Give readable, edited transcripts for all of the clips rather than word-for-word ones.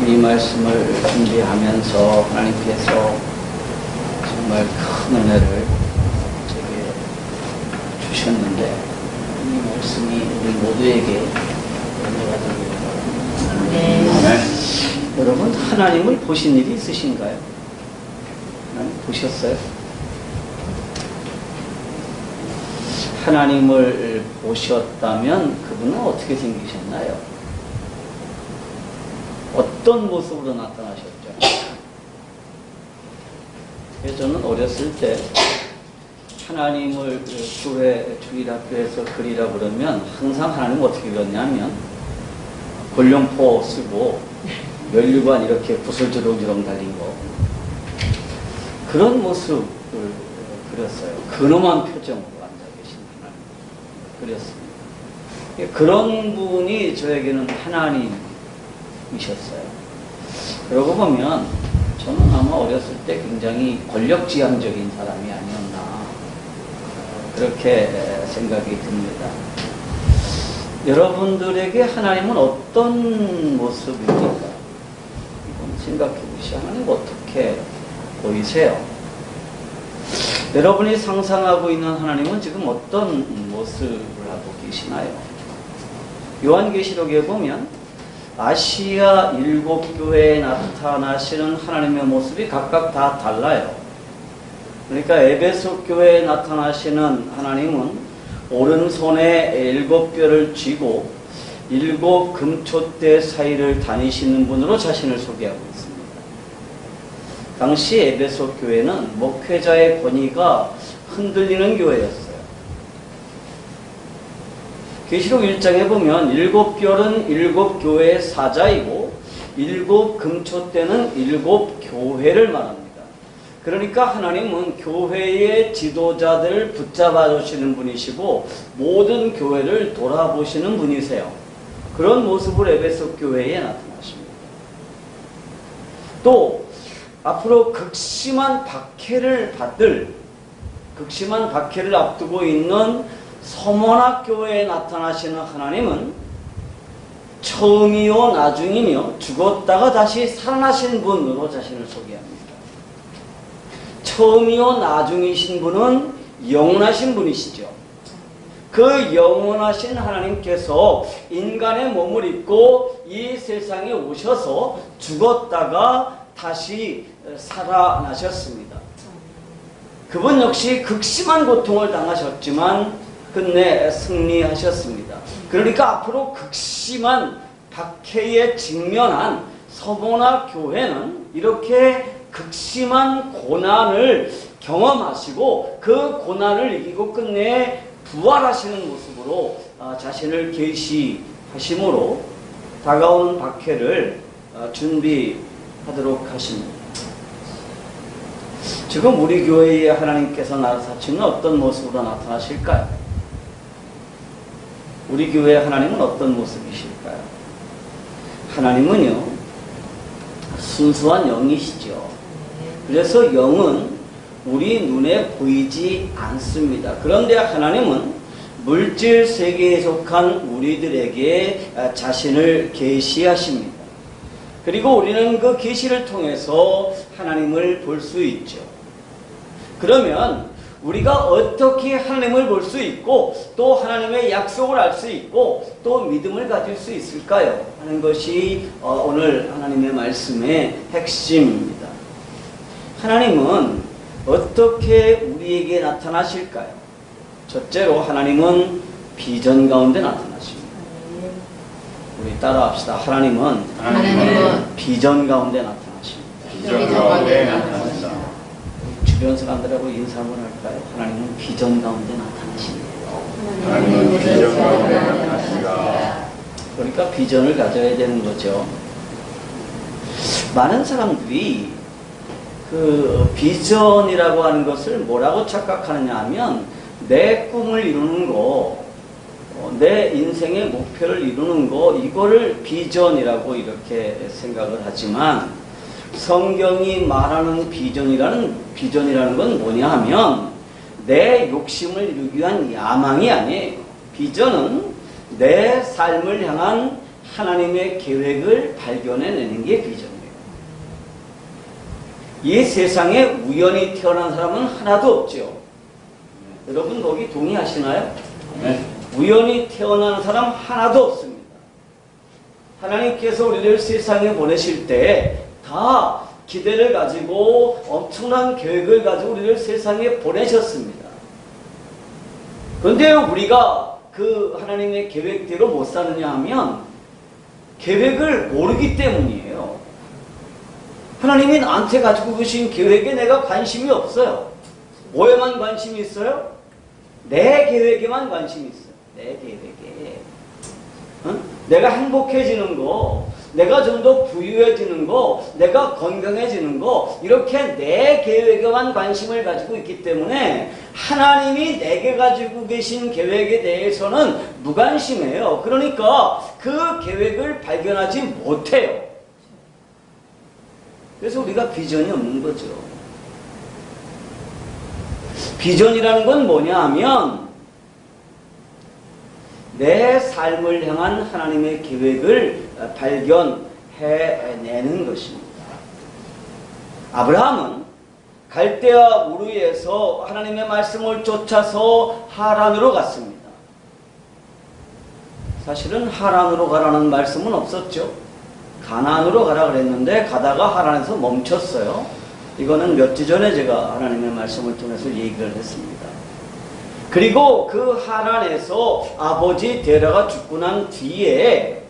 이 말씀을 준비하면서 하나님께서 정말 큰 은혜를 제게 주셨는데 이 말씀이 우리 모두에게 은혜가 되기를 바랍니다. 네. 여러분, 하나님을 보신 일이 있으신가요? 하나님 보셨어요? 하나님을 보셨다면 그분은 어떻게 생기셨나요? 어떤 모습으로 나타나셨죠? 저는 어렸을 때 하나님을 교회 주일학교에서 그리라 그러면 항상 하나님 어떻게 그렸냐면 골룡포 쓰고 면류관 이렇게 붓을 주렁주렁 달린 거, 그런 모습을 그렸어요. 근엄한 표정으로 앉아 계신 하나님 그렸습니다. 그런 분이 저에게는 하나님이셨어요. 그러고 보면 저는 아마 어렸을 때 굉장히 권력지향적인 사람이 아니었나, 그렇게 생각이 듭니다. 여러분들에게 하나님은 어떤 모습입니까? 이건 생각해 보시죠. 하나님 어떻게 보이세요? 여러분이 상상하고 있는 하나님은 지금 어떤 모습을 하고 계시나요? 요한계시록에 보면 아시아 7교회에 나타나시는 하나님의 모습이 각각 다 달라요. 그러니까 에베소 교회에 나타나시는 하나님은 오른손에 7뼈를 쥐고 7 금초대 사이를 다니시는 분으로 자신을 소개하고 있습니다. 당시 에베소 교회는 목회자의 권위가 흔들리는 교회였어요. 계시록 1장에 보면 7별은 7교회의 사자이고 7 금초대는 7 교회를 말합니다. 그러니까 하나님은 교회의 지도자들을 붙잡아 주시는 분이시고 모든 교회를 돌아보시는 분이세요. 그런 모습을 에베소 교회에 나타나십니다. 또 앞으로 극심한 박해를 앞두고 있는 서머나 교회에 나타나시는 하나님은 처음이요 나중이며 죽었다가 다시 살아나신 분으로 자신을 소개합니다. 처음이요 나중이신 분은 영원하신 분이시죠. 그 영원하신 하나님께서 인간의 몸을 입고 이 세상에 오셔서 죽었다가 다시 살아나셨습니다. 그분 역시 극심한 고통을 당하셨지만 끝내 승리하셨습니다. 그러니까 앞으로 극심한 박해에 직면한 서머나 교회는 이렇게 극심한 고난을 경험하시고 그 고난을 이기고 끝내 부활하시는 모습으로 자신을 계시하심으로 다가오는 박해를 준비하도록 하십니다. 지금 우리 교회에 하나님께서 나타나시는 어떤 모습으로 나타나실까요? 우리 교회 하나님은 어떤 모습이실까요? 하나님은요, 순수한 영이시죠. 그래서 영은 우리 눈에 보이지 않습니다. 그런데 하나님은 물질 세계에 속한 우리들에게 자신을 계시하십니다. 그리고 우리는 그 계시를 통해서 하나님을 볼 수 있죠. 그러면 우리가 어떻게 하나님을 볼 수 있고 또 하나님의 약속을 알 수 있고 또 믿음을 가질 수 있을까요? 하는 것이 오늘 하나님의 말씀의 핵심입니다. 하나님은 어떻게 우리에게 나타나실까요? 첫째로 하나님은 비전 가운데 나타나십니다. 우리 따라합시다. 하나님은 비전 가운데 나타나십니다. 비전 가운데 나타나십니다. 주변 사람들하고 인사 한번 할까요? 하나님은 비전 가운데 나타나십니다. 하나님은 비전 가운데 나타나십니다. 그러니까 비전을 가져야 되는 거죠. 많은 사람들이 그 비전이라고 하는 것을 뭐라고 착각하느냐 하면 내 꿈을 이루는 거, 내 인생의 목표를 이루는 거, 이거를 비전이라고 이렇게 생각을 하지만 성경이 말하는 비전이라는 건 뭐냐 하면 내 욕심을 이루기 위한 야망이 아니에요. 비전은 내 삶을 향한 하나님의 계획을 발견해내는 게 비전이에요. 이 세상에 우연히 태어난 사람은 하나도 없죠. 여러분 거기 동의하시나요? 네. 우연히 태어난 사람 하나도 없습니다. 하나님께서 우리를 세상에 보내실 때 다 기대를 가지고 엄청난 계획을 가지고 우리를 세상에 보내셨습니다. 그런데 우리가 그 하나님의 계획대로 못 사느냐 하면 계획을 모르기 때문이에요. 하나님이 나한테 가지고 계신 계획에 내가 관심이 없어요. 뭐에만 관심이 있어요? 내 계획에만 관심이 있어요. 내 계획에. 응? 내가 행복해지는 거, 내가 좀 더 부유해지는 거, 내가 건강해지는 거, 이렇게 내 계획에만 관심을 가지고 있기 때문에 하나님이 내게 가지고 계신 계획에 대해서는 무관심해요. 그러니까 그 계획을 발견하지 못해요. 그래서 우리가 비전이 없는 거죠. 비전이라는 건 뭐냐 하면 내 삶을 향한 하나님의 계획을 발견해내는 것입니다. 아브라함은 갈대아 우르에서 하나님의 말씀을 쫓아서 하란으로 갔습니다. 사실은 하란으로 가라는 말씀은 없었죠. 가나안으로 가라 그랬는데 가다가 하란에서 멈췄어요. 이거는 몇 주 전에 제가 하나님의 말씀을 통해서 얘기를 했습니다. 그리고 그 하란에서 아버지 데라가 죽고 난 뒤에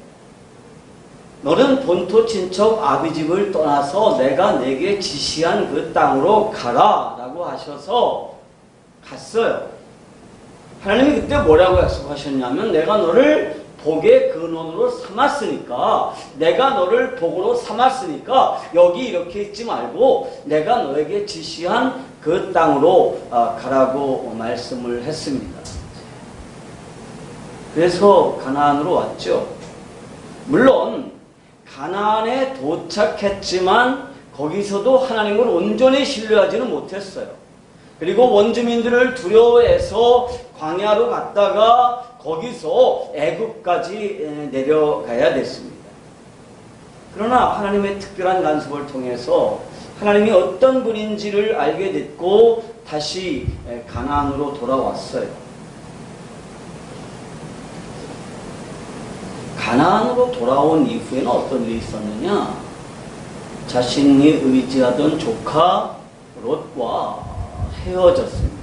너는 본토 친척 아비집을 떠나서 내가 내게 지시한 그 땅으로 가라 라고 하셔서 갔어요. 하나님이 그때 뭐라고 약속하셨냐면 내가 너를 복의 근원으로 삼았으니까, 내가 너를 복으로 삼았으니까 여기 이렇게 있지 말고 내가 너에게 지시한 그 땅으로 가라고 말씀을 했습니다. 그래서 가나안으로 왔죠. 물론 가나안에 도착했지만 거기서도 하나님을 온전히 신뢰하지는 못했어요. 그리고 원주민들을 두려워해서 광야로 갔다가 거기서 애굽까지 내려가야 됐습니다. 그러나 하나님의 특별한 간섭을 통해서 하나님이 어떤 분인지를 알게 됐고 다시 가나안으로 돌아왔어요. 가나안으로 돌아온 이후에는 어떤 일이 있었느냐? 자신이 의지하던 조카 롯과 헤어졌습니다.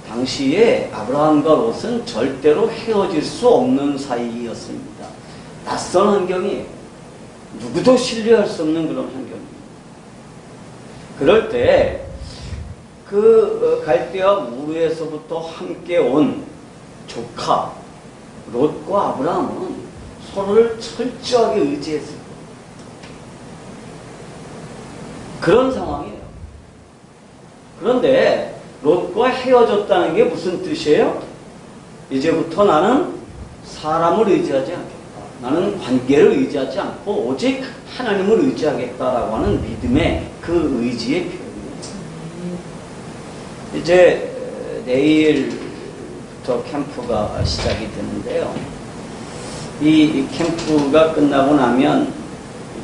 당시에 아브라함과 롯은 절대로 헤어질 수 없는 사이였습니다. 낯선 환경이에요. 누구도 신뢰할 수 없는 그런 환경입니다. 그럴 때 그 갈대아 우르에서부터 함께 온 조카 롯과 아브라함은 서로를 철저하게 의지했어요. 그런 상황이에요. 그런데 롯과 헤어졌다는 게 무슨 뜻이에요? 이제부터 나는 사람을 의지하지 않겠다. 나는 관계를 의지하지 않고 오직 하나님을 의지하겠다라고 하는 믿음의 그 의지의 표현이에요. 이제 내일부터 캠프가 시작이 되는데요. 이 캠프가 끝나고 나면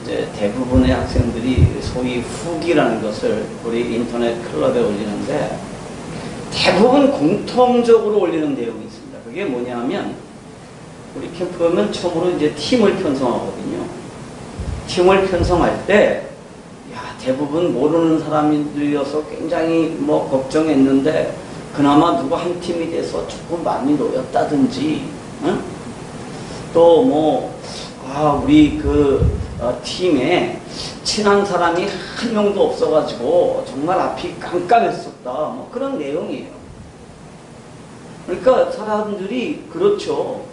이제 대부분의 학생들이 소위 후기라는 것을 우리 인터넷 클럽에 올리는데 대부분 공통적으로 올리는 내용이 있습니다. 그게 뭐냐면 우리 캠프 가면 처음으로 이제 팀을 편성하거든요. 팀을 편성할 때 대부분 모르는 사람들이어서 굉장히 걱정했는데 그나마 누가 한 팀이 돼서 조금 많이 놓였다든지, 응? 또 우리 팀에 친한 사람이 한 명도 없어가지고 정말 앞이 깜깜했었다. 그런 내용이에요. 그러니까 사람들이 그렇죠.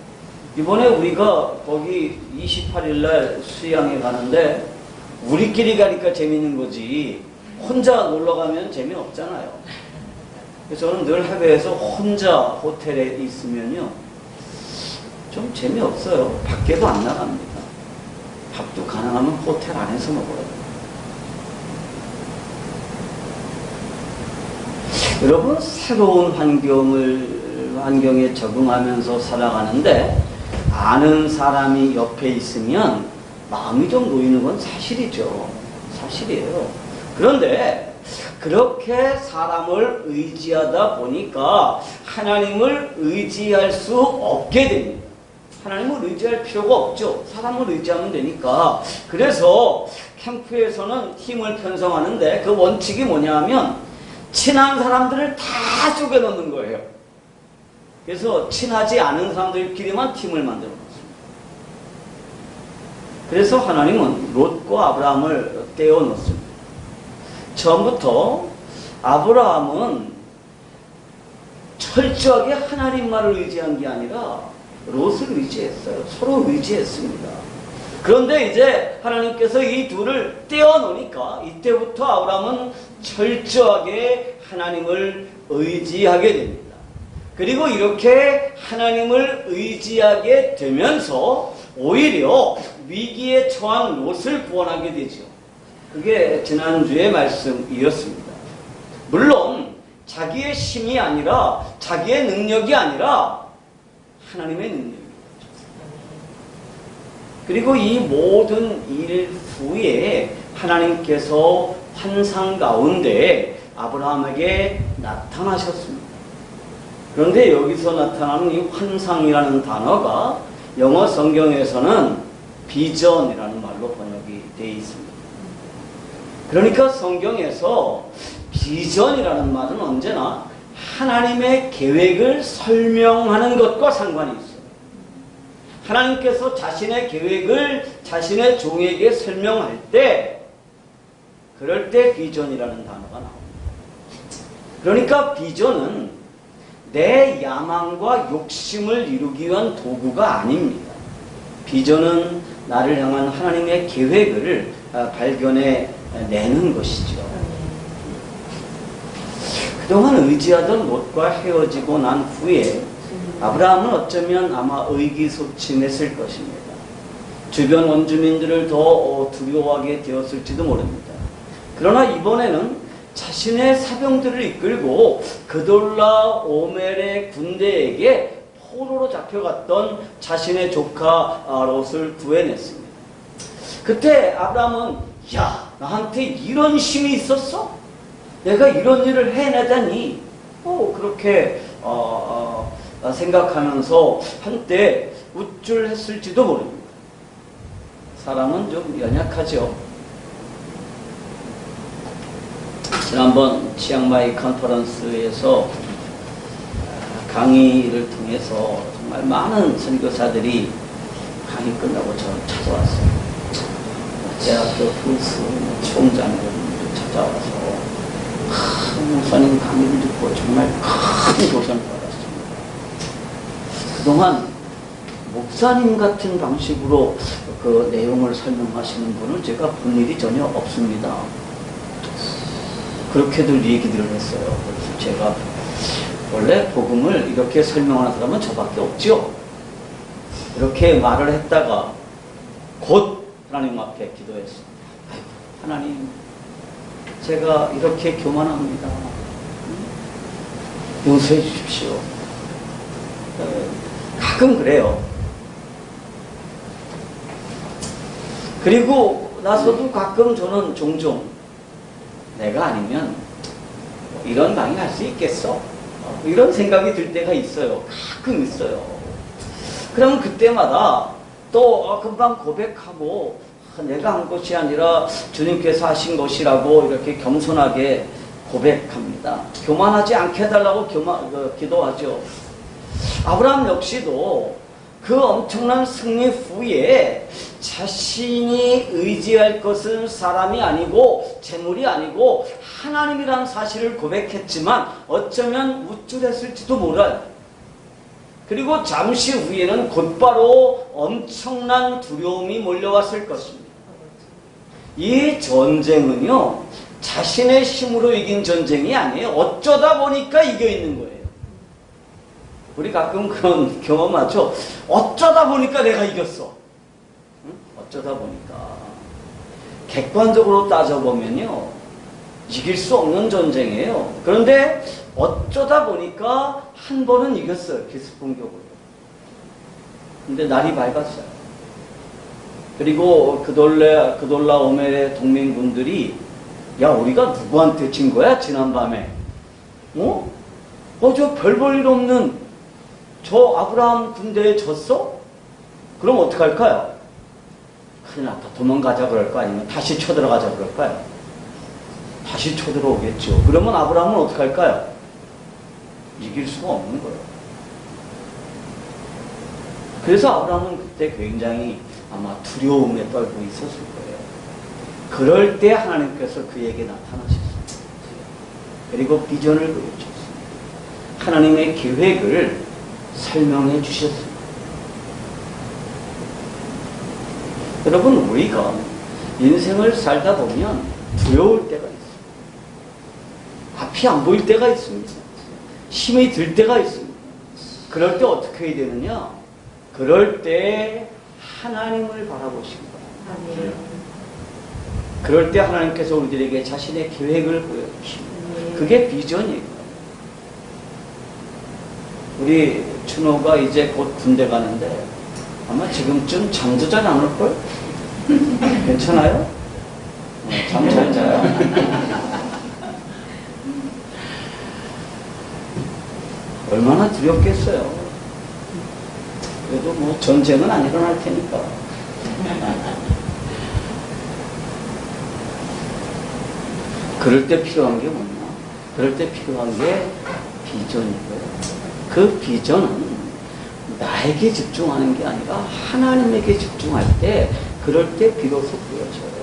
이번에 우리가 거기 28일날 수양에 가는데 우리끼리 가니까 재밌는 거지 혼자 놀러 가면 재미없잖아요. 그래서 저는 늘 해외에서 혼자 호텔에 있으면요 좀 재미없어요. 밖에도 안 나갑니다. 밥도 가능하면 호텔 안에서 먹어요. 여러분 새로운 환경에 적응하면서 살아가는데 아는 사람이 옆에 있으면 마음이 좀 놓이는 건 사실이죠. 사실이에요. 그런데 그렇게 사람을 의지하다 보니까 하나님을 의지할 수 없게 됩니다. 하나님을 의지할 필요가 없죠. 사람을 의지하면 되니까. 그래서 캠프에서는 팀을 편성하는데 그 원칙이 뭐냐 하면 친한 사람들을 다 쪼개놓는 거예요. 그래서 친하지 않은 사람들끼리만 팀을 만들어 놓습니다. 그래서 하나님은 롯과 아브라함을 떼어 놓습니다. 처음부터 아브라함은 철저하게 하나님 말을 의지한 게 아니라 롯을 의지했어요. 서로 의지했습니다. 그런데 이제 하나님께서 이 둘을 떼어 놓으니까 이때부터 아브라함은 철저하게 하나님을 의지하게 됩니다. 그리고 이렇게 하나님을 의지하게 되면서 오히려 위기에 처한 롯을 구원하게 되죠. 그게 지난주의 말씀이었습니다. 물론 자기의 힘이 아니라 자기의 능력이 아니라 하나님의 능력입니다. 그리고 이 모든 일 후에 하나님께서 환상 가운데 아브라함에게 나타나셨습니다. 그런데 여기서 나타나는 이 환상이라는 단어가 영어 성경에서는 비전이라는 말로 번역이 되어 있습니다. 그러니까 성경에서 비전이라는 말은 언제나 하나님의 계획을 설명하는 것과 상관이 있어요. 하나님께서 자신의 계획을 자신의 종에게 설명할 때 그럴 때 비전이라는 단어가 나옵니다. 그러니까 비전은 내 야망과 욕심을 이루기 위한 도구가 아닙니다. 비전은 나를 향한 하나님의 계획을 발견해 내는 것이죠. 그동안 의지하던 롯과 헤어지고 난 후에 아브라함은 어쩌면 아마 의기소침했을 것입니다. 주변 원주민들을 더 두려워하게 되었을지도 모릅니다. 그러나 이번에는 자신의 사병들을 이끌고 그돌라 오멜의 군대에게 포로로 잡혀갔던 자신의 조카 롯을 구해냈습니다. 그때 아브라함은 야, 나한테 이런 힘이 있었어? 내가 이런 일을 해내다니 그렇게 생각하면서 한때 우쭐했을지도 모릅니다. 사람은 좀 연약하죠. 지난번 치앙마이 컨퍼런스에서 강의를 통해서 정말 많은 선교사들이 강의 끝나고 저를 찾아왔어요. 대학교 교수, 총장들도 찾아와서 목사님 강의를 듣고 정말 큰 도전을 받았습니다. 그동안 목사님 같은 방식으로 그 내용을 설명하시는 분을 제가 본 일이 전혀 없습니다. 그렇게들 얘기들을 했어요. 그래서 제가 원래 복음을 이렇게 설명하는 사람은 저밖에 없죠. 이렇게 말을 했다가 곧 하나님 앞에 기도했습니다. 하나님, 제가 이렇게 교만합니다. 용서해 주십시오. 가끔 그래요. 그리고 나서도 가끔 저는 종종 내가 아니면 이런 강의 할 수 있겠어? 이런 생각이 들 때가 있어요. 가끔 있어요. 그러면 그때마다 또 금방 고백하고 내가 한 것이 아니라 주님께서 하신 것이라고 이렇게 겸손하게 고백합니다. 교만하지 않게 해달라고 기도하죠. 아브라함 역시도 그 엄청난 승리 후에 자신이 의지할 것은 사람이 아니고 재물이 아니고 하나님이라는 사실을 고백했지만 어쩌면 우쭐했을지도 몰라요. 그리고 잠시 후에는 곧바로 엄청난 두려움이 몰려왔을 것입니다. 이 전쟁은요, 자신의 힘으로 이긴 전쟁이 아니에요. 어쩌다 보니까 이겨 있는 거예요. 우리 가끔 그런 경험하죠. 어쩌다 보니까 내가 이겼어. 응? 어쩌다 보니까. 객관적으로 따져보면요, 이길 수 없는 전쟁이에요. 그런데 어쩌다 보니까 한 번은 이겼어요. 기습 공격으로. 근데 날이 밝았어요. 그리고 그돌라 오멜의 동맹군들이 야, 우리가 누구한테 진 거야? 지난밤에. 저 별 볼 일 없는 저 아브라함 군대에 졌어? 그럼 어떡할까요? 큰일 났다. 도망가자 그럴까? 아니면 다시 쳐들어가자 그럴까요? 다시 쳐들어오겠죠. 그러면 아브라함은 어떡할까요? 이길 수가 없는 거예요. 그래서 아브라함은 그때 굉장히 아마 두려움에 떨고 있었을 거예요. 그럴 때 하나님께서 그에게 나타나셨습니다. 그리고 비전을 보여주셨습니다. 하나님의 계획을 설명해 주셨습니다. 여러분, 우리가 인생을 살다 보면 두려울 때가 있습니다. 앞이 안 보일 때가 있습니다. 힘이 들 때가 있습니다. 그럴 때 어떻게 해야 되느냐? 그럴 때 하나님을 바라보시기 바랍니다. 아멘. 그럴 때 하나님께서 우리들에게 자신의 계획을 보여주십니다. 그게 비전이에요. 우리 준호가 이제 곧 군대 가는데 아마 지금쯤 잠도 잘 안 올걸? 괜찮아요? 잠 잘 자요? 얼마나 두렵겠어요. 그래도 뭐 전쟁은 안 일어날 테니까. 그럴 때 필요한 게 뭐냐? 그럴 때 필요한 게 비전이고요. 그 비전은 나에게 집중하는 게 아니라 하나님에게 집중할 때, 그럴 때 비로소 보여져요.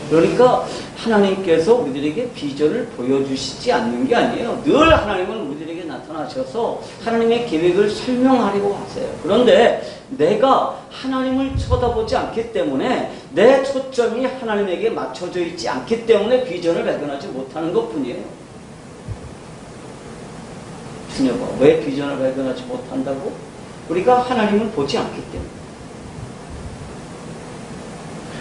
그러니까 하나님께서 우리들에게 비전을 보여주시지 않는 게 아니에요. 늘 하나님은 우리들에게 나타나셔서 하나님의 계획을 설명하려고 하세요. 그런데 내가 하나님을 쳐다보지 않기 때문에, 내 초점이 하나님에게 맞춰져 있지 않기 때문에 비전을 발견하지 못하는 것뿐이에요. 주녀가 왜 비전을 발견하지 못한다고? 우리가 하나님을 보지 않기 때문에.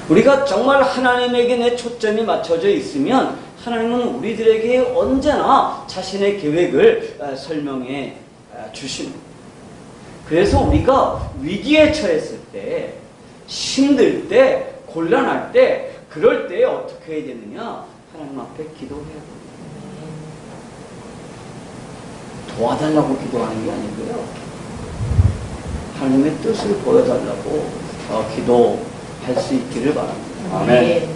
우리가 정말 하나님에게 내 초점이 맞춰져 있으면 하나님은 우리들에게 언제나 자신의 계획을 설명해 주십니다. 그래서 우리가 위기에 처했을 때, 힘들 때, 곤란할 때, 그럴 때 어떻게 해야 되느냐? 하나님 앞에 기도해야 됩니다. 도와달라고 기도하는 게 아니고요. 하나님의 뜻을 보여달라고 기도할 수 있기를 바랍니다. 아멘.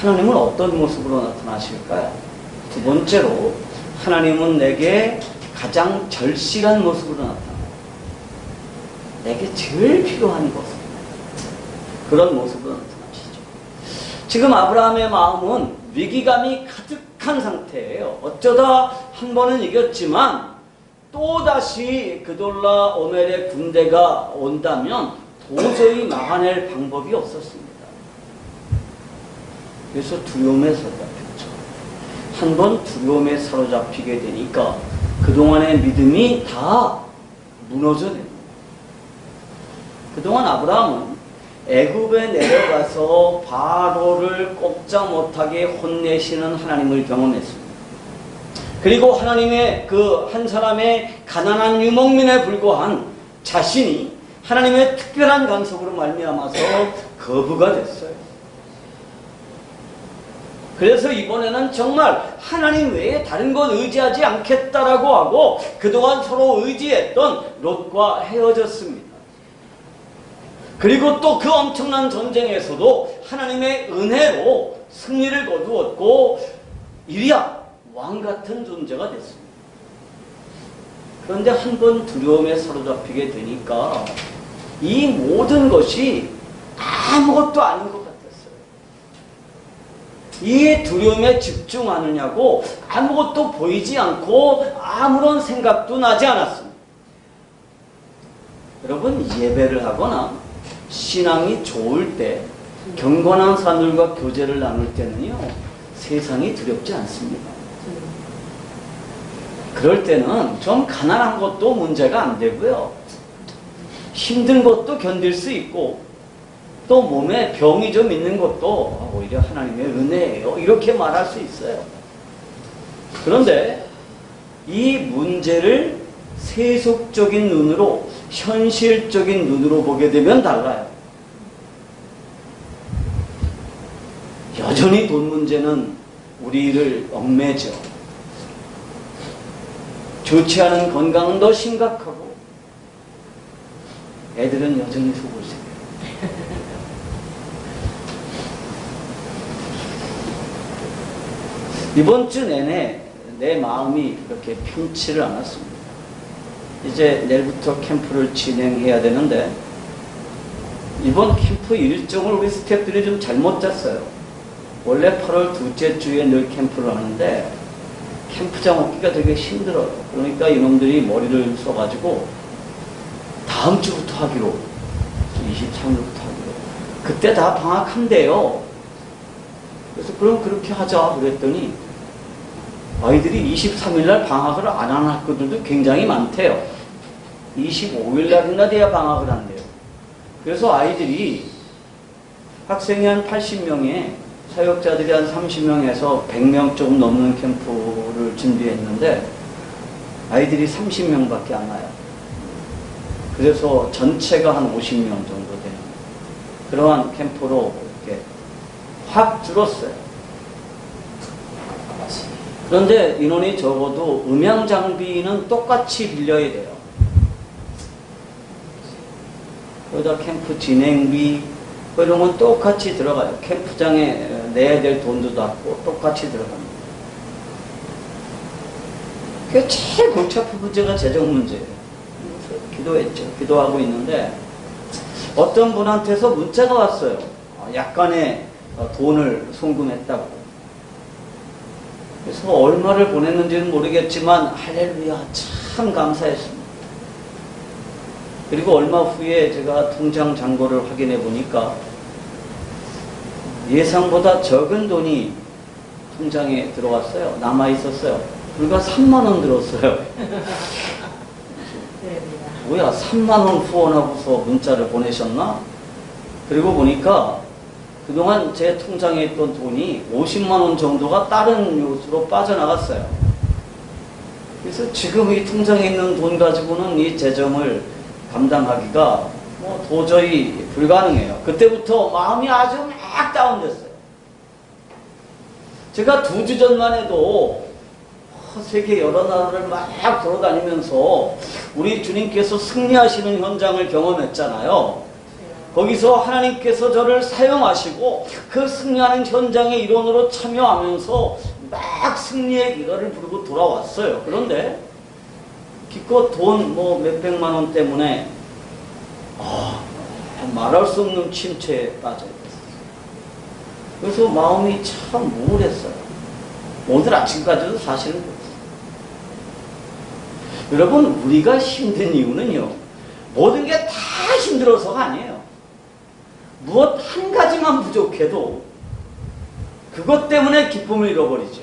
하나님은 어떤 모습으로 나타나실까요? 두 번째로, 하나님은 내게 가장 절실한 모습으로 나타나요. 내게 제일 필요한 모습. 그런 모습으로 나타나시죠. 지금 아브라함의 마음은 위기감이 가득한 상태예요. 어쩌다 한 번은 이겼지만 또다시 그돌라 오멜의 군대가 온다면 도저히 막아낼 방법이 없었습니다. 그래서 두려움에 사로잡혔죠. 한 번 두려움에 사로잡히게 되니까 그동안의 믿음이 다 무너져 냅니다. 그동안 아브라함은 애굽에 내려가서 바로를 꼼짝 못하게 혼내시는 하나님을 경험했습니다. 그리고 하나님의 그 한 사람의 가난한 유목민에 불과한 자신이 하나님의 특별한 간섭으로 말미암아서 거부가 됐어요. 그래서 이번에는 정말 하나님 외에 다른 것 의지하지 않겠다라고 하고 그동안 서로 의지했던 롯과 헤어졌습니다. 그리고 또 그 엄청난 전쟁에서도 하나님의 은혜로 승리를 거두었고 이리야 왕 같은 존재가 됐습니다. 그런데 한 번 두려움에 사로잡히게 되니까 이 모든 것이 아무것도 아닌 것 같았어요. 이 두려움에 집중하느냐고 아무것도 보이지 않고 아무런 생각도 나지 않았습니다. 여러분, 예배를 하거나 신앙이 좋을 때, 경건한 사람들과 교제를 나눌 때는요, 세상이 두렵지 않습니다. 그럴 때는 좀 가난한 것도 문제가 안 되고요, 힘든 것도 견딜 수 있고, 또 몸에 병이 좀 있는 것도 오히려 하나님의 은혜예요, 이렇게 말할 수 있어요. 그런데 이 문제를 세속적인 눈으로 현실적인 눈으로 보게 되면 달라요. 여전히 돈 문제는 우리를 얽매죠. 좋지 않은 건강도 심각하고 애들은 여전히 속을 새겨요. 이번 주 내내 내 마음이 그렇게 편치를 않았습니다. 이제 내일부터 캠프를 진행해야 되는데 이번 캠프 일정을 우리 스태프들이 좀 잘못 짰어요. 원래 8월 둘째 주에 늘 캠프를 하는데 캠프장 얻기가 되게 힘들어요. 그러니까 이놈들이 머리를 써가지고 다음 주부터 하기로, 23일부터 하기로. 그때 다 방학한대요. 그래서 그럼 그렇게 하자 그랬더니 아이들이 23일날 방학을 안 하는 학교들도 굉장히 많대요. 25일날이나 돼야 방학을 한대요. 그래서 아이들이 학생이 한 80명에 사역자들이 한 30명에서 100명 조금 넘는 캠프를 준비했는데 아이들이 30명밖에 안 와요. 그래서 전체가 한 50명 정도 되는 그러한 캠프로 이렇게 확 줄었어요. 그런데 인원이 적어도 음향 장비는 똑같이 빌려야 돼요. 거기다 캠프 진행비 이런 건 똑같이 들어가요. 캠프장에 내야 될 돈도 받고 똑같이 들어갑니다. 그게 제일 골치 아픈 문제가 재정 문제예요. 기도했죠. 기도하고 있는데 어떤 분한테서 문자가 왔어요. 약간의 돈을 송금했다고. 그래서 얼마를 보냈는지는 모르겠지만 할렐루야 참 감사했습니다. 그리고 얼마 후에 제가 통장 잔고를 확인해 보니까 예상보다 적은 돈이 통장에 들어왔어요. 남아 있었어요. 불과 3만 원 들었어요. 뭐야 3만 원 후원하고서 문자를 보내셨나? 그리고 보니까 그동안 제 통장에 있던 돈이 50만 원 정도가 다른 요소로 빠져나갔어요. 그래서 지금 이 통장에 있는 돈 가지고는 이 재정을 감당하기가 뭐 도저히 불가능해요. 그때부터 마음이 아주 막 다운됐어요. 제가 2주 전만 해도 세계 여러 나라를 막 돌아다니면서 우리 주님께서 승리하시는 현장을 경험했잖아요. 거기서 하나님께서 저를 사용하시고 그 승리하는 현장의 일원으로 참여하면서 막 승리의 기도를 부르고 돌아왔어요. 그런데 기껏 돈 뭐 몇백만 원 때문에 말할 수 없는 침체에 빠져있었어요. 그래서 마음이 참 우울했어요. 오늘 아침까지도 사실은 그랬어요. 여러분 우리가 힘든 이유는요 모든 게 다 힘들어서가 아니에요. 무엇 한 가지만 부족해도 그것 때문에 기쁨을 잃어버리죠.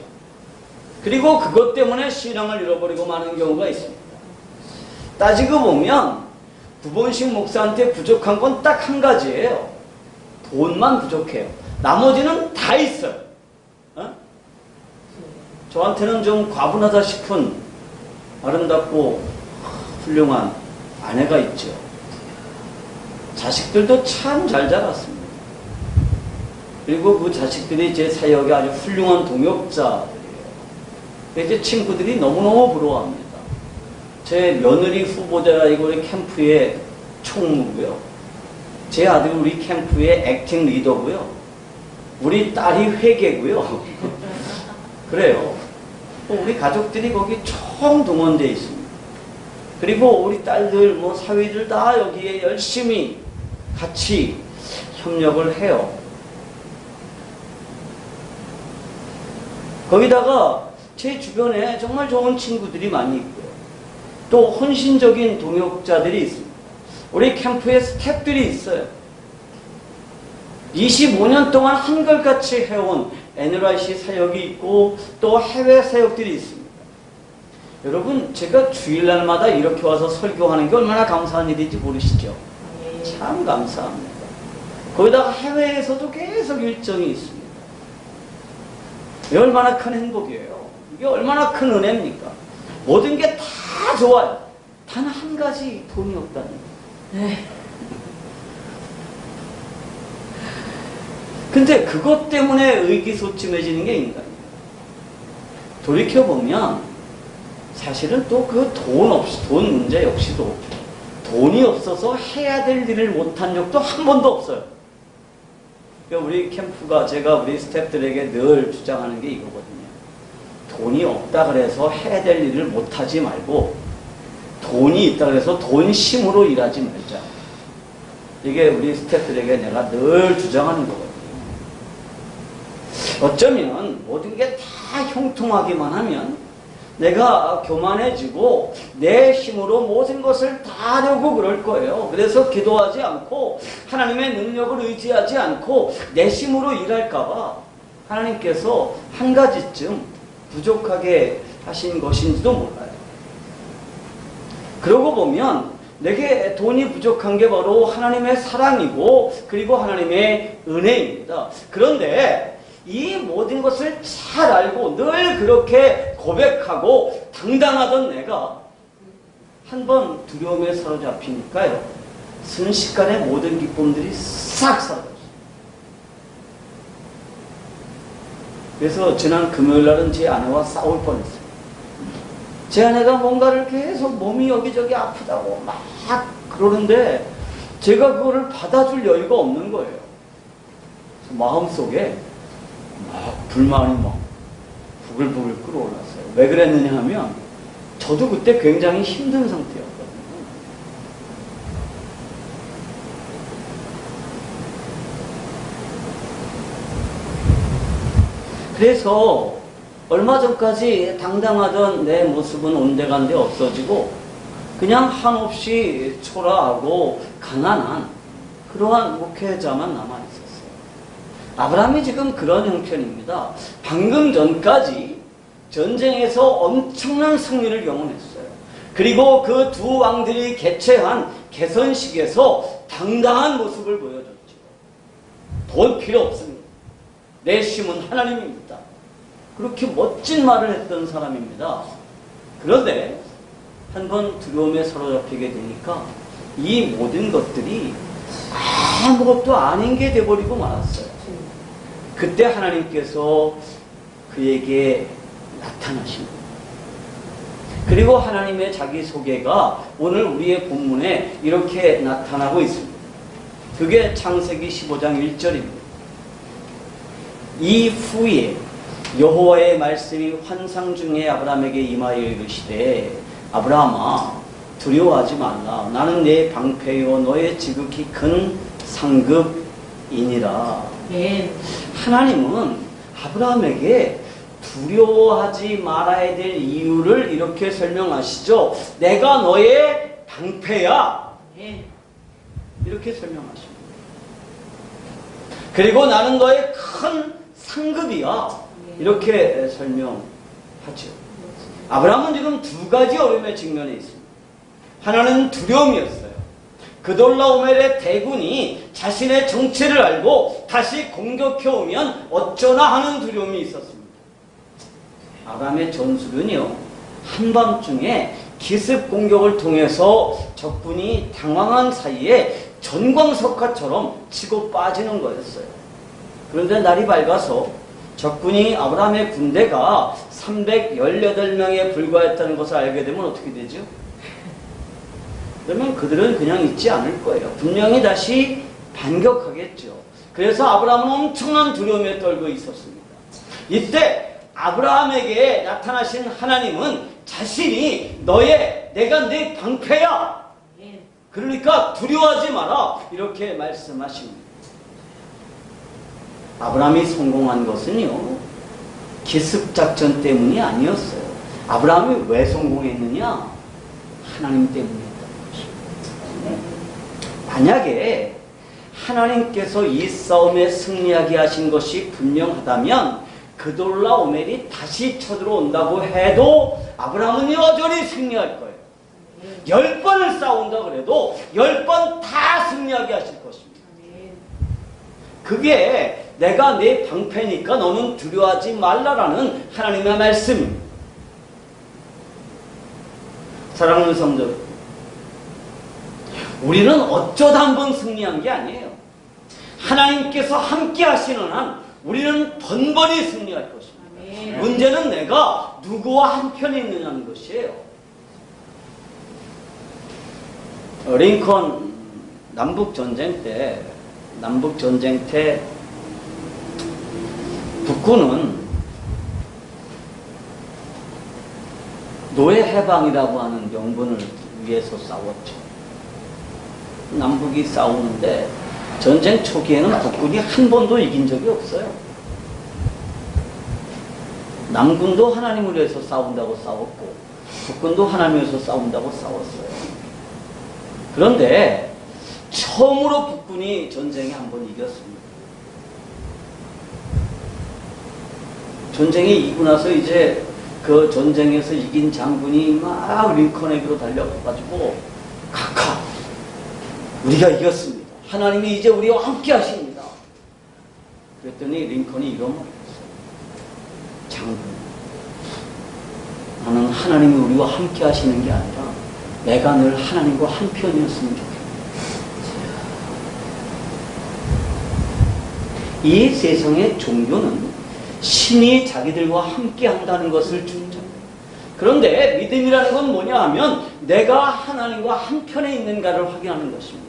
그리고 그것 때문에 신앙을 잃어버리고 마는 경우가 있습니다. 따지고 보면 두본식 목사한테 부족한 건 딱 한 가지예요. 돈만 부족해요. 나머지는 다 있어요. 저한테는 좀 과분하다 싶은 아름답고 훌륭한 아내가 있죠. 자식들도 참 잘 자랐습니다. 그리고 그 자식들이 제 사역에 아주 훌륭한 동역자들이에요. 이제 친구들이 너무너무 부러워합니다. 제 며느리 후보자가 우리 캠프의 총무고요. 제 아들이 우리 캠프의 액팅 리더고요. 우리 딸이 회계고요. 그래요. 우리 가족들이 거기 총동원되어 있습니다. 그리고 우리 딸들, 뭐 사위들 다 여기에 열심히 같이 협력을 해요. 거기다가 제 주변에 정말 좋은 친구들이 많이 있고요. 또 헌신적인 동역자들이 있습니다. 우리 캠프에 스태프들이 있어요. 25년 동안 한결같이 해온 NRIC 사역이 있고 또 해외 사역들이 있습니다. 여러분 제가 주일날마다 이렇게 와서 설교하는 게 얼마나 감사한 일인지 모르시죠? 참 감사합니다. 거기다가 해외에서도 계속 일정이 있습니다. 이게 얼마나 큰 행복이에요. 이게 얼마나 큰 은혜입니까? 모든 게 다 좋아요. 단 한 가지 돈이 없다는 거예요. 네. 근데 그것 때문에 의기소침해지는 게 인간이에요. 돌이켜보면 사실은 또 그 돈 문제 역시도 돈이 없어서 해야 될 일을 못한 적도 한 번도 없어요. 우리 캠프가 제가 우리 스태프들에게 늘 주장하는 게 이거거든요. 돈이 없다 그래서 해야 될 일을 못하지 말고 돈이 있다 그래서 돈심으로 일하지 말자. 이게 우리 스태프들에게 내가 늘 주장하는 거거든요. 어쩌면 모든 게 다 형통하기만 하면 내가 교만해지고 내 힘으로 모든 것을 다 하려고 그럴 거예요. 그래서 기도하지 않고 하나님의 능력을 의지하지 않고 내 힘으로 일할까봐 하나님께서 한 가지쯤 부족하게 하신 것인지도 몰라요. 그러고 보면 내게 돈이 부족한 게 바로 하나님의 사랑이고 그리고 하나님의 은혜입니다. 그런데 이 모든 것을 잘 알고 늘 그렇게 고백하고 당당하던 내가 한 번 두려움에 사로잡히니까요. 순식간에 모든 기쁨들이 싹 사라졌어요. 그래서 지난 금요일 날은 제 아내와 싸울 뻔했어요. 제 아내가 뭔가를 계속 몸이 여기저기 아프다고 막 그러는데 제가 그거를 받아줄 여유가 없는 거예요. 마음속에 막 불만이 막 부글부글 끓어올랐어요. 왜 그랬느냐 하면 저도 그때 굉장히 힘든 상태였거든요. 그래서 얼마 전까지 당당하던 내 모습은 온데간데 없어지고 그냥 한없이 초라하고 가난한 그러한 목회자만 남아있었어요. 아브라함이 지금 그런 형편입니다. 방금 전까지 전쟁에서 엄청난 승리를 경험했어요. 그리고 그 두 왕들이 개최한 개선식에서 당당한 모습을 보여줬죠. 돈 필요 없습니다. 내 힘은 하나님입니다. 그렇게 멋진 말을 했던 사람입니다. 그런데 한번 두려움에 사로잡히게 되니까 이 모든 것들이 아무것도 아닌 게 돼버리고 말았어요. 그때 하나님께서 그에게 나타나신 거예요. 그리고 하나님의 자기소개가 오늘 우리의 본문에 이렇게 나타나고 있습니다. 그게 창세기 15장 1절입니다. 이후에 여호와의 말씀이 환상 중에 아브라함에게 임하여 이르시되 아브라함아 두려워하지 말라. 나는 내 방패요 너의 지극히 큰 상급이니라. 네. 하나님은 아브라함에게 두려워하지 말아야 될 이유를 이렇게 설명하시죠. 내가 너의 방패야. 네. 이렇게 설명하십니다. 그리고 나는 너의 큰 상급이야. 이렇게 설명하죠. 아브라함은 지금 두 가지 어려움에 직면해 있습니다. 하나는 두려움이었어요. 그돌라오멜의 대군이 자신의 정체를 알고 다시 공격해오면 어쩌나 하는 두려움이 있었습니다. 아브라함의 전술은요, 한밤중에 기습 공격을 통해서 적군이 당황한 사이에 전광석화처럼 치고 빠지는 거였어요. 그런데 날이 밝아서 적군이 아브라함의 군대가 318명에 불과했다는 것을 알게 되면 어떻게 되죠? 그러면 그들은 그냥 있지 않을 거예요. 분명히 다시 반격하겠죠. 그래서 아브라함은 엄청난 두려움에 떨고 있었습니다. 이때 아브라함에게 나타나신 하나님은 자신이 내가 내 방패야. 그러니까 두려워하지 마라. 이렇게 말씀하십니다. 아브라함이 성공한 것은요, 기습작전 때문이 아니었어요. 아브라함이 왜 성공했느냐? 하나님 때문이었다는 것입니다. 만약에 하나님께서 이 싸움에 승리하게 하신 것이 분명하다면 그돌라오멜이 다시 쳐들어온다고 해도 아브라함은 여전히 승리할 거예요. 10번을 싸운다 그래도 10번 다 승리하게 하실 것입니다. 그게 내가 내 방패니까 너는 두려워하지 말라라는 하나님의 말씀입니다. 사랑하는 성도, 우리는 어쩌다 한번 승리한 게 아니에요. 하나님께서 함께 하시는 한 우리는 번번이 승리할 것입니다. 아멘. 문제는 내가 누구와 한편에 있느냐는 것이에요. 링컨 남북전쟁 때 북군은 노예 해방이라고 하는 명분을 위해서 싸웠죠. 남북이 싸우는데 전쟁 초기에는 북군이 한 번도 이긴 적이 없어요. 남군도 하나님을 위해서 싸운다고 싸웠고 북군도 하나님을 위해서 싸운다고 싸웠어요. 그런데 처음으로 북군이 전쟁에 한 번 이겼습니다. 전쟁에 이기고 나서 이제 그 전쟁에서 이긴 장군이 막 링컨에게로 달려가가지고 각하 우리가 이겼습니다. 하나님이 이제 우리와 함께 하십니다. 그랬더니 링컨이 이런 말을 했어요. 장군, 나는 하나님이 우리와 함께 하시는 게 아니라 내가 늘 하나님과 한편이었으면 좋겠다. 이 세상의 종교는 신이 자기들과 함께 한다는 것을 주장합니다. 그런데 믿음이라는 건 뭐냐 하면 내가 하나님과 한편에 있는가를 확인하는 것입니다.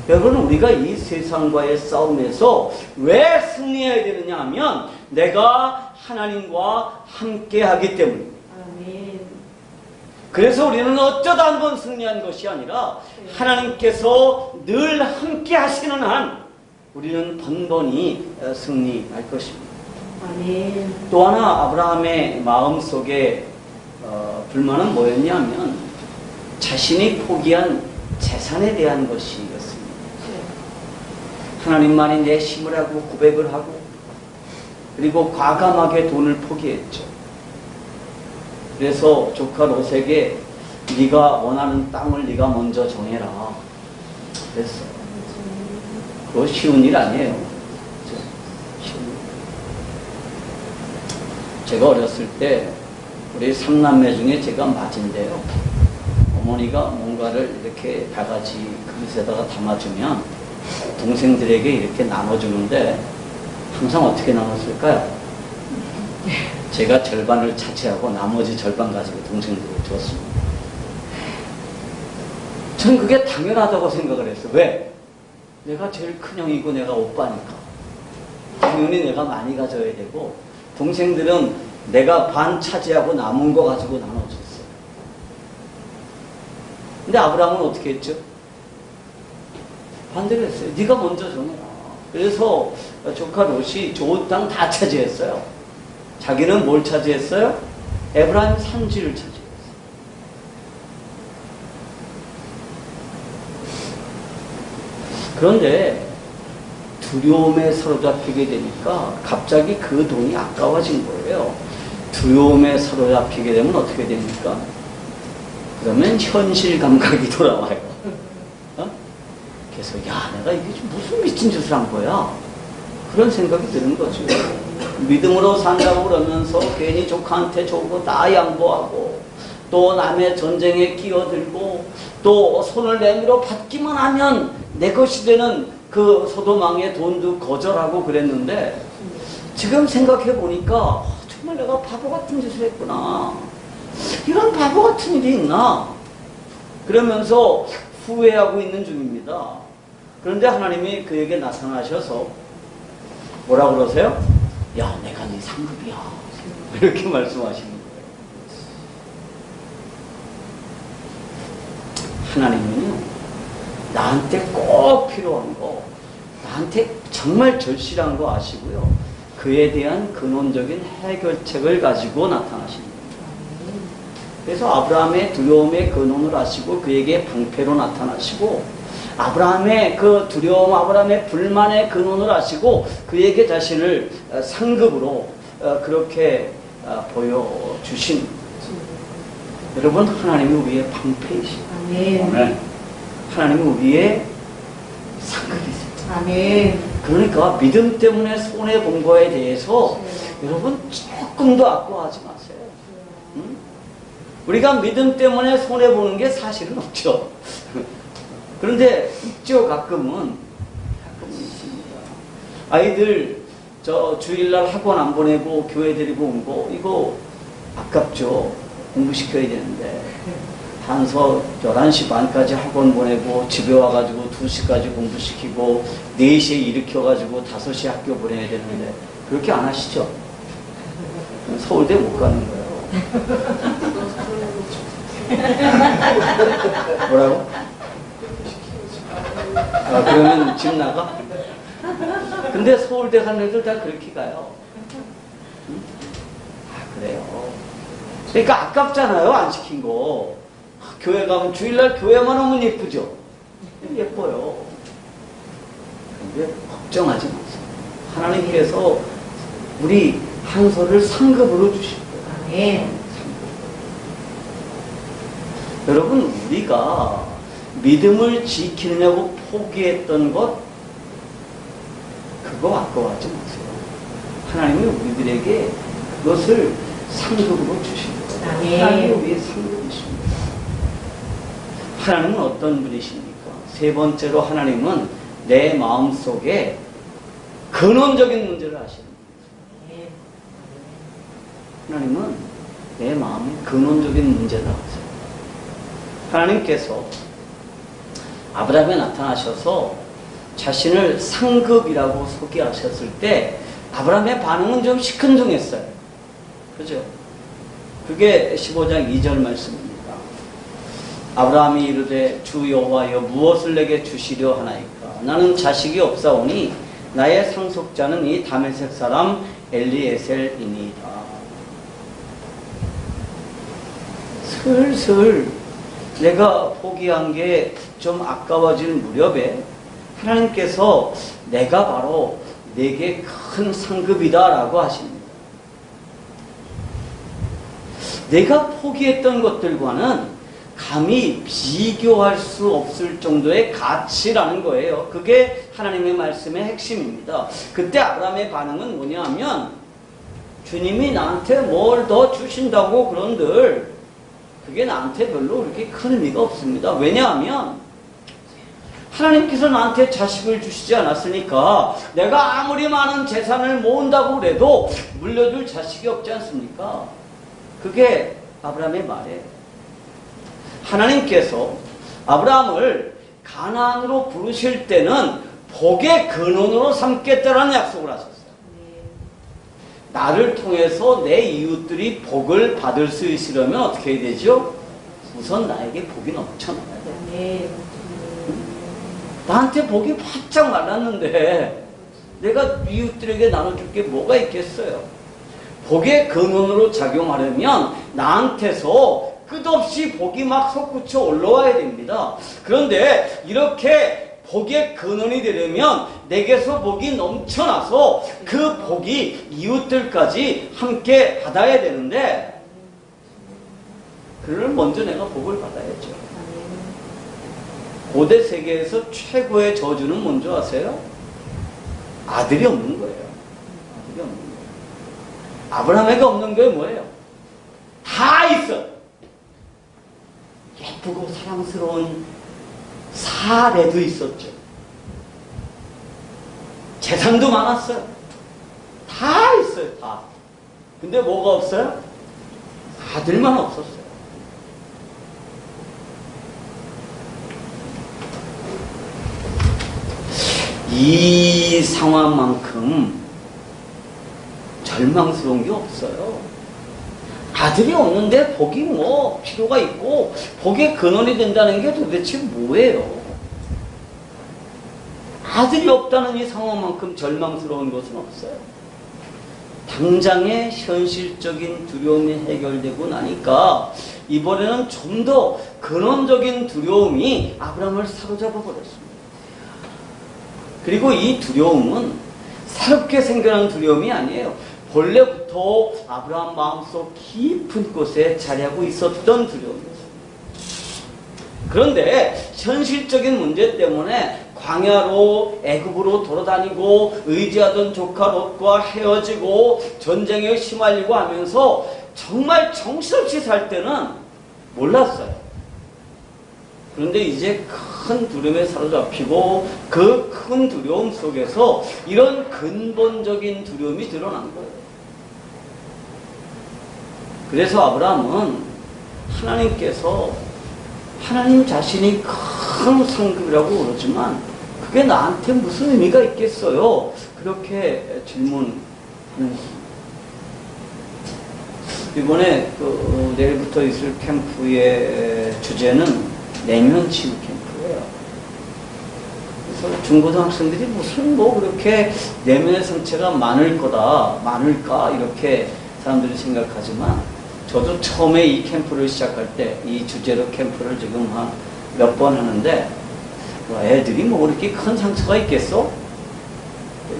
여러분, 우리가 이 세상과의 싸움에서 왜 승리해야 되느냐 하면 내가 하나님과 함께 하기 때문입니다. 아멘. 그래서 우리는 어쩌다 한번 승리한 것이 아니라 하나님께서 늘 함께 하시는 한 우리는 번번이 승리할 것입니다. 아멘. 또 하나 아브라함의 마음속에 불만은 뭐였냐면 자신이 포기한 재산에 대한 것이었습니다. 하나님만이 내 힘을 하고 고백을 하고 그리고 과감하게 돈을 포기했죠. 그래서 조카 롯에게 네가 원하는 땅을 네가 먼저 정해라 그랬어요. 그거 쉬운 일 아니에요. 쉬운 일. 제가 어렸을 때 우리 3남매 중에 제가 맞은데요. 어머니가 뭔가를 이렇게 바가지 그릇에다가 담아주면 동생들에게 이렇게 나눠주는데 항상 어떻게 나눴을까요? 제가 절반을 차지하고 나머지 절반 가지고 동생들에게 줬습니다. 전 그게 당연하다고 생각을 했어요. 왜? 내가 제일 큰 형이고 내가 오빠니까 당연히 내가 많이 가져야 되고 동생들은 내가 반 차지하고 남은 거 가지고 나눠줬어요. 근데 아브라함은 어떻게 했죠? 반대로 했어요. 네가 먼저 정해라. 그래서 조카 롯이 좋은 땅 다 차지했어요. 자기는 뭘 차지했어요? 에브라임 산지를 차지했어요. 그런데 두려움에 사로잡히게 되니까 갑자기 그 돈이 아까워진 거예요. 두려움에 사로잡히게 되면 어떻게 됩니까? 그러면 현실 감각이 돌아와요. 그래서 야, 내가 이게 무슨 미친 짓을 한 거야? 그런 생각이 드는 거죠. 믿음으로 산다고 그러면서 괜히 조카한테 좋고 다 양보하고 또 남의 전쟁에 끼어들고 또 손을 내밀어 받기만 하면 내 것이 되는 그 소도망의 돈도 거절하고 그랬는데 지금 생각해 보니까 정말 내가 바보 같은 짓을 했구나. 이런 바보 같은 일이 있나? 그러면서 후회하고 있는 중입니다. 그런데 하나님이 그에게 나타나셔서 뭐라고 그러세요? 야, 내가 네 상급이야. 이렇게 말씀하시는 거예요. 하나님은요, 나한테 꼭 필요한 거, 나한테 정말 절실한 거 아시고요. 그에 대한 근원적인 해결책을 가지고 나타나십니다. 그래서 아브라함의 두려움의 근원을 아시고 그에게 방패로 나타나시고 아브라함의 그 두려움, 아브라함의 불만의 근원을 아시고 그에게 자신을 상급으로 그렇게 보여주신 여러분, 하나님이 우리의 방패이십니다. 아멘. 하나님이 우리의 상급이세요. 아멘. 그러니까 믿음 때문에 손해본 거에 대해서 여러분 조금도 아까워하지 마세요. 응? 우리가 믿음 때문에 손해보는 게 사실은 없죠. 그런데 있죠, 가끔은 있습니다. 아이들 저 주일날 학원 안 보내고 교회 데리고 온 거 이거 아깝죠. 공부시켜야 되는데 한서 11시 반까지 학원 보내고 집에 와가지고 2시까지 공부시키고 4시에 일으켜가지고 5시에 학교 보내야 되는데 그렇게 안 하시죠? 서울대 못 가는 거예요. 뭐라고? 아, 그러면 집 나가? 근데 서울대 가는 애들 다 그렇게 가요. 응? 아, 그래요. 그러니까 아깝잖아요, 안 시킨 거. 교회 가면 주일날 교회만 오면 예쁘죠? 예뻐요. 근데 걱정하지 마세요. 하나님께서 우리 한서를 상급으로 주실 거예요. 네. 여러분, 우리가 믿음을 지키느냐고 포기했던 것, 그거 아까워하지 마세요. 하나님이 우리들에게 그것을 상급으로 주신 거예요. 네. 하나님이 우리의 상급이십니다. 하나님은 어떤 분이십니까? 세 번째로 하나님은 내 마음속에 근원적인 문제를 아시는 분이에요. 하나님은 내 마음의 근원적인 문제를 아세요. 하나님께서 아브라함에 나타나셔서 자신을 상급이라고 소개하셨을 때 아브라함의 반응은 좀 시큰둥했어요. 그죠? 그게 15장 2절 말씀입니다. 아브라함이 이르되 주 여호와여 무엇을 내게 주시려 하나이까? 나는 자식이 없사오니 나의 상속자는 이 다메섹 사람 엘리에셀이니이다. 슬슬 내가 포기한 게 좀 아까워질 무렵에 하나님께서 내가 바로 내게 큰 상급이다 라고 하십니다. 내가 포기했던 것들과는 감히 비교할 수 없을 정도의 가치라는 거예요. 그게 하나님의 말씀의 핵심입니다. 그때 아브라함의 반응은 뭐냐 하면 주님이 나한테 뭘 더 주신다고 그런들 그게 나한테 별로 그렇게 큰 의미가 없습니다. 왜냐하면 하나님께서 나한테 자식을 주시지 않았으니까 내가 아무리 많은 재산을 모은다고 그래도 물려줄 자식이 없지 않습니까? 그게 아브라함의 말이에요. 하나님께서 아브라함을 가나안으로 부르실 때는 복의 근원으로 삼겠다라는 약속을 하셨어요. 나를 통해서 내 이웃들이 복을 받을 수 있으려면 어떻게 해야 되죠? 우선 나에게 복이 넘쳐나야 돼요. 나한테 복이 바짝 말랐는데 내가 이웃들에게 나눠줄 게 뭐가 있겠어요? 복의 근원으로 작용하려면 나한테서 끝없이 복이 막 솟구쳐 올라와야 됩니다. 그런데 이렇게 복의 근원이 되려면 내게서 복이 넘쳐나서 그 복이 이웃들까지 함께 받아야 되는데 그를 먼저 내가 복을 받아야죠. 고대 세계에서 최고의 저주는 뭔지 아세요? 아들이 없는 거예요. 아들이 없는 거예요. 아브라함에게 없는 게 뭐예요? 다 있어. 예쁘고 사랑스러운 사례도 있었죠. 재산도 많았어요. 다 있어요, 다. 근데 뭐가 없어요? 아들만 없었어요. 이 상황만큼 절망스러운 게 없어요. 아들이 없는데 복이 뭐 필요가 있고 복의 근원이 된다는 게 도대체 뭐예요? 아들이 없다는 이 상황만큼 절망스러운 것은 없어요. 당장의 현실적인 두려움이 해결되고 나니까 이번에는 좀 더 근원적인 두려움이 아브라함을 사로잡아 버렸습니다. 그리고 이 두려움은 새롭게 생겨난 두려움이 아니에요. 본래부터 아브라함 마음속 깊은 곳에 자리하고 있었던 두려움이었습니다. 그런데 현실적인 문제 때문에 광야로 애굽으로 돌아다니고 의지하던 조카 롯과 헤어지고 전쟁에 휘말리고 하면서 정말 정신없이 살 때는 몰랐어요. 그런데 이제 큰 두려움에 사로잡히고 그 큰 두려움 속에서 이런 근본적인 두려움이 드러난 거예요. 그래서 아브라함은 하나님께서 하나님 자신이 큰 상급이라고 그러지만 그게 나한테 무슨 의미가 있겠어요? 그렇게 질문하는 이번에 내일부터 있을 캠프의 주제는 내면 치유 캠프예요. 그래서 중고등학생들이 무슨 그렇게 내면의 상처가 많을까 이렇게 사람들이 생각하지만 저도 처음에 이 캠프를 시작할 때 이 주제로 캠프를 지금 한 몇 번 하는데 애들이 그렇게 큰 상처가 있겠어?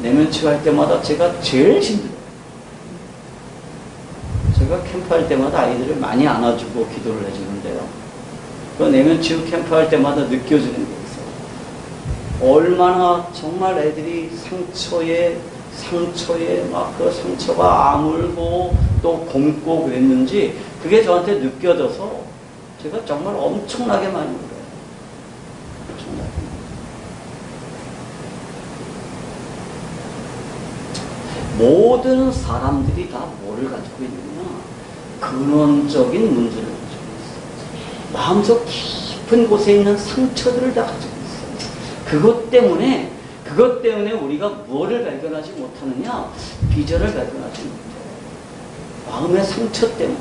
내면 치유할 때마다 제가 제일 힘들어요. 제가 캠프할 때마다 아이들을 많이 안아주고 기도를 해주는데요. 그 내면 치유 캠프할 때마다 느껴지는 게 있어요. 얼마나 정말 애들이 상처에 막 그 상처가 아물고 또 곪고 그랬는지 그게 저한테 느껴져서 제가 정말 엄청나게 많이 울어요. 엄청나게. 모든 사람들이 다 뭐를 가지고 있느냐? 근원적인 문제를 가지고 있어요. 마음속 깊은 곳에 있는 상처들을 다 가지고 있어요. 그것 때문에 우리가 뭐를 발견하지 못하느냐? 비전을 발견하지 못해요. 마음의 상처 때문에,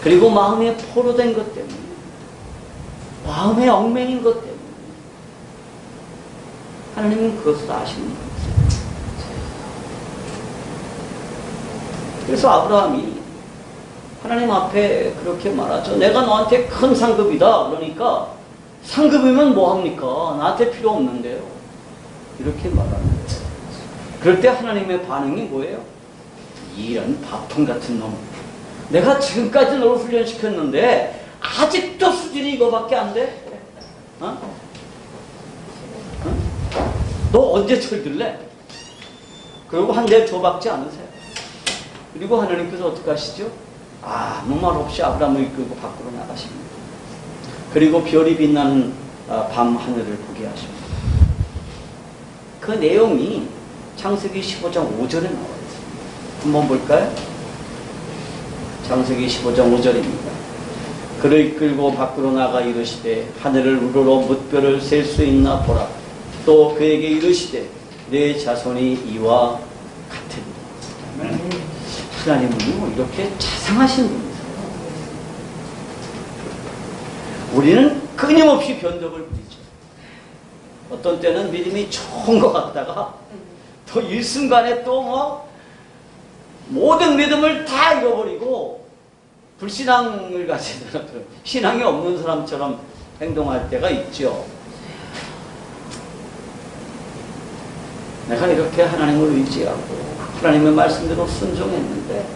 그리고 마음에 포로된 것 때문에, 마음에 얽매인 것 때문에 하나님은 그것을 아시는 거예요. 그래서 아브라함이 하나님 앞에 그렇게 말하죠. 내가 너한테 큰 상급이다. 그러니까 상급이면 뭐합니까? 나한테 필요 없는데요. 이렇게 말하는 거예요. 그럴 때 하나님의 반응이 뭐예요? 이런 바통 같은 놈. 내가 지금까지 너를 훈련시켰는데 아직도 수준이 이거밖에 안 돼? 어? 너 언제 철들래? 그리고 한 대 줘박지 않으세요. 그리고 하나님께서 어떻게 하시죠? 아무 말 없이 아브라함을 이끌고 밖으로 나가십니다. 그리고 별이 빛나는 밤 하늘을 보게 하십니다. 그 내용이 창세기 15장 5절에 나와 있습니다. 한번 볼까요? 창세기 15장 5절입니다. 그를 이끌고 밖으로 나가 이르시되 하늘을 우러러 뭇별을 셀 수 있나 보라. 또 그에게 이르시되 내 자손이 이와 같으리라. 하나님은 이렇게 자상하신 분이세요. 우리는 끊임없이 변덕을 부리죠. 어떤 때는 믿음이 좋은 것 같다가 또 일순간에 또 모든 믿음을 다 잃어버리고 불신앙을 가진 사람들, 신앙이 없는 사람처럼 행동할 때가 있죠. 내가 이렇게 하나님을 의지하고 하나님의 말씀대로 순종했는데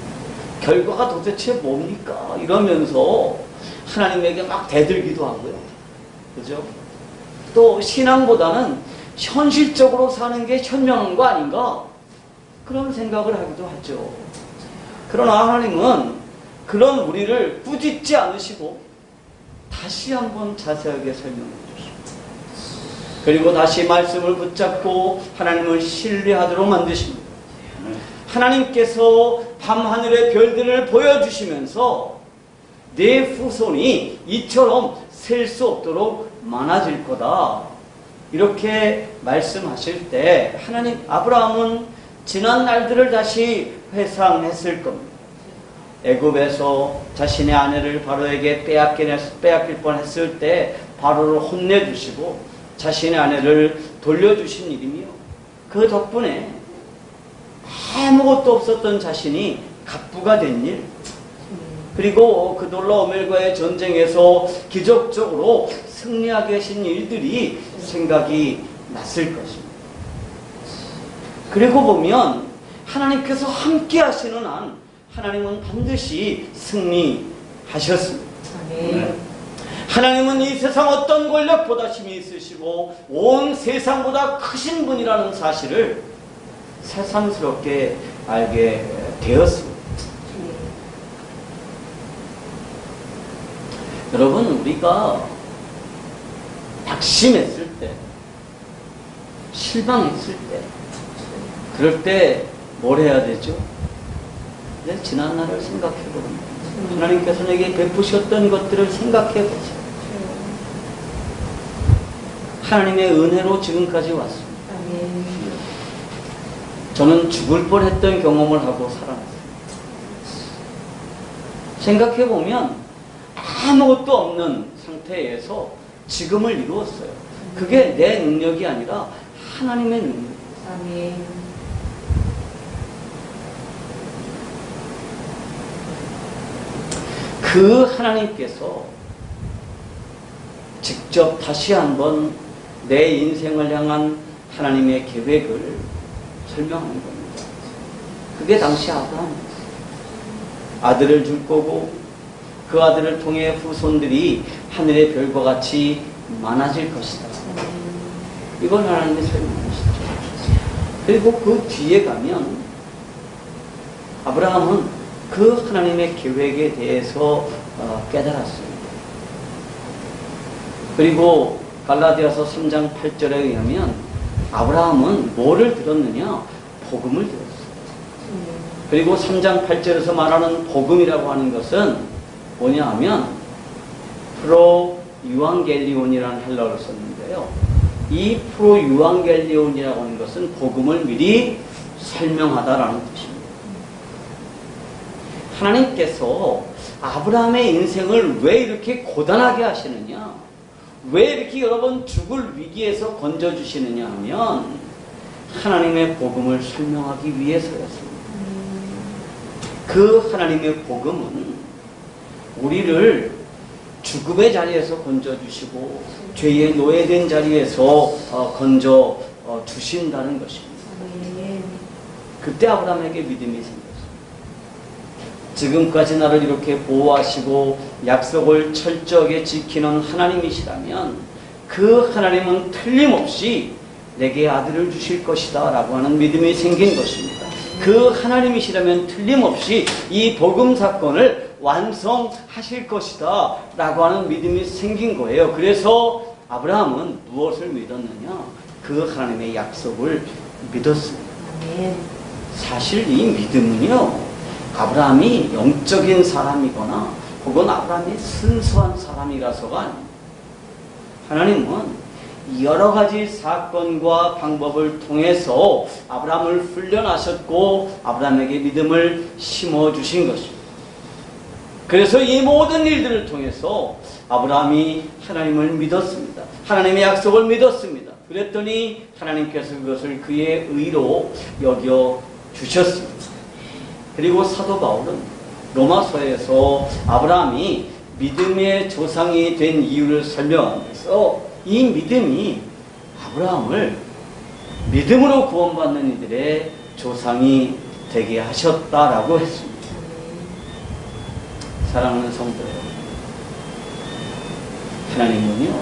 결과가 도대체 뭡니까? 이러면서 하나님에게 막 대들기도 하고요. 그죠? 또 신앙보다는 현실적으로 사는 게 현명한 거 아닌가? 그런 생각을 하기도 하죠. 그러나 하나님은 그런 우리를 꾸짖지 않으시고 다시 한번 자세하게 설명해 주십니다. 그리고 다시 말씀을 붙잡고 하나님을 신뢰하도록 만드십니다. 하나님께서 밤하늘의 별들을 보여주시면서 내 후손이 이처럼 셀 수 없도록 많아질 거다. 이렇게 말씀하실 때 아브라함은 지난 날들을 다시 회상했을 겁니다. 애굽에서 자신의 아내를 바로에게 빼앗길 뻔했을 때 바로를 혼내주시고 자신의 아내를 돌려주신 일이며 그 덕분에 아무것도 없었던 자신이 갑부가 된 일, 그리고 그돌라 오멜과의 전쟁에서 기적적으로 승리하게 하신 일들이 생각이 났을 것입니다. 그리고 보면 하나님께서 함께 하시는 한 하나님은 반드시 승리하셨습니다. 아멘. 하나님은 이 세상 어떤 권력보다 힘이 있으시고 온 세상보다 크신 분이라는 사실을 새삼스럽게 알게 되었습니다. 여러분, 우리가 낙심했을 때, 실망했을 때, 그럴 때 뭘 해야 되죠? 내 지난 날을 생각해 보는 거예요. 하나님께서 내게 베푸셨던 것들을 생각해 보세요. 하나님의 은혜로 지금까지 왔습니다. 아멘. 저는 죽을 뻔했던 경험을 하고 살아났어요. 생각해 보면 아무것도 없는 상태에서 지금을 이루었어요. 그게 내 능력이 아니라 하나님의 능력이에요. 아멘. 그 하나님께서 직접 다시 한번 내 인생을 향한 하나님의 계획을 설명하는 겁니다. 그게 당시 아브라함이었어요. 아들을 줄 거고 그 아들을 통해 후손들이 하늘의 별과 같이 많아질 것이다. 이걸 하나님이 설명하시죠. 그리고 그 뒤에 가면 아브라함은 그 하나님의 계획에 대해서 깨달았습니다. 그리고 갈라디아서 3장 8절에 의하면 아브라함은 뭐를 들었느냐? 복음을 들었어요. 그리고 3장 8절에서 말하는 복음이라고 하는 것은 뭐냐 하면 프로 유앙겔리온이라는 헬라어를 썼는데요. 이 프로 유앙겔리온이라고 하는 것은 복음을 미리 설명하다라는 뜻입니다. 하나님께서 아브라함의 인생을 왜 이렇게 고단하게 하시느냐? 왜 이렇게 여러분 죽을 위기에서 건져주시느냐 하면 하나님의 복음을 설명하기 위해서였습니다. 그 하나님의 복음은 우리를 죽음의 자리에서 건져주시고 죄의 노예된 자리에서 건져주신다는 것입니다. 그때 아브라함에게 믿음이 생겼습니다. 지금까지 나를 이렇게 보호하시고 약속을 철저하게 지키는 하나님이시라면 그 하나님은 틀림없이 내게 아들을 주실 것이다 라고 하는 믿음이 생긴 것입니다. 그 하나님이시라면 틀림없이 이 복음 사건을 완성하실 것이다 라고 하는 믿음이 생긴 거예요. 그래서 아브라함은 무엇을 믿었느냐? 그 하나님의 약속을 믿었습니다. 사실 이 믿음은요, 아브라함이 영적인 사람이거나 혹은 아브라함이 순수한 사람이라서가 아닙니다. 하나님은 여러 가지 사건과 방법을 통해서 아브라함을 훈련하셨고 아브라함에게 믿음을 심어주신 것입니다. 그래서 이 모든 일들을 통해서 아브라함이 하나님을 믿었습니다. 하나님의 약속을 믿었습니다. 그랬더니 하나님께서 그것을 그의 의로 여겨주셨습니다. 그리고 사도 바울은 로마서에서 아브라함이 믿음의 조상이 된 이유를 설명하면서 이 믿음이 아브라함을 믿음으로 구원받는 이들의 조상이 되게 하셨다라고 했습니다. 사랑하는 성도 여러분, 하나님은요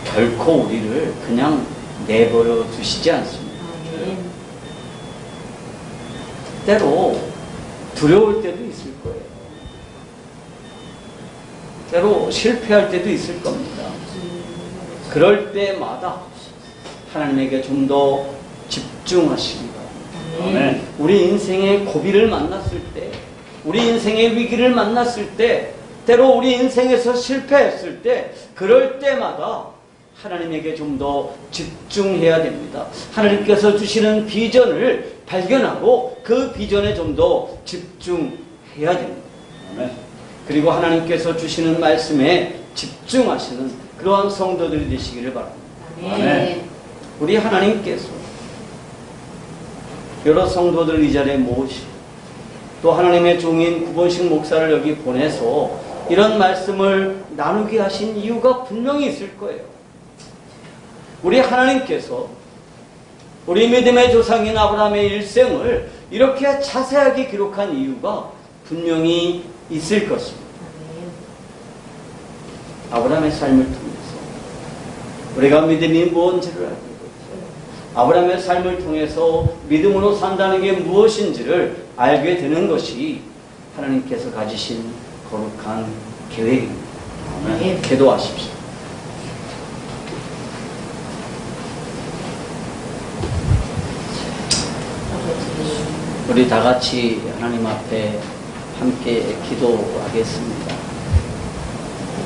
결코 우리를 그냥 내버려 두시지 않습니다. 때로 두려울 때도 있을 거예요. 때로 실패할 때도 있을 겁니다. 그럴 때마다 하나님에게 좀 더 집중하시기 바랍니다. 우리 인생의 고비를 만났을 때, 우리 인생의 위기를 만났을 때, 때로 우리 인생에서 실패했을 때, 그럴 때마다 하나님에게 좀 더 집중해야 됩니다. 하나님께서 주시는 비전을 발견하고 그 비전에 좀 더 집중해야 됩니다. 그리고 하나님께서 주시는 말씀에 집중하시는 그러한 성도들이 되시기를 바랍니다. 우리 하나님께서 여러 성도들 이 자리에 모으시고 또 하나님의 종인 구본식 목사를 여기 보내서 이런 말씀을 나누게 하신 이유가 분명히 있을 거예요. 우리 하나님께서 우리 믿음의 조상인 아브라함의 일생을 이렇게 자세하게 기록한 이유가 분명히 있을 것입니다. 아브라함의 삶을 통해서 우리가 믿음이 뭔지를 알고 아브라함의 삶을 통해서 믿음으로 산다는 게 무엇인지를 알게 되는 것이 하나님께서 가지신 거룩한 계획입니다. 아멘. 기도하십시오. 우리 다 같이 하나님 앞에 함께 기도하겠습니다.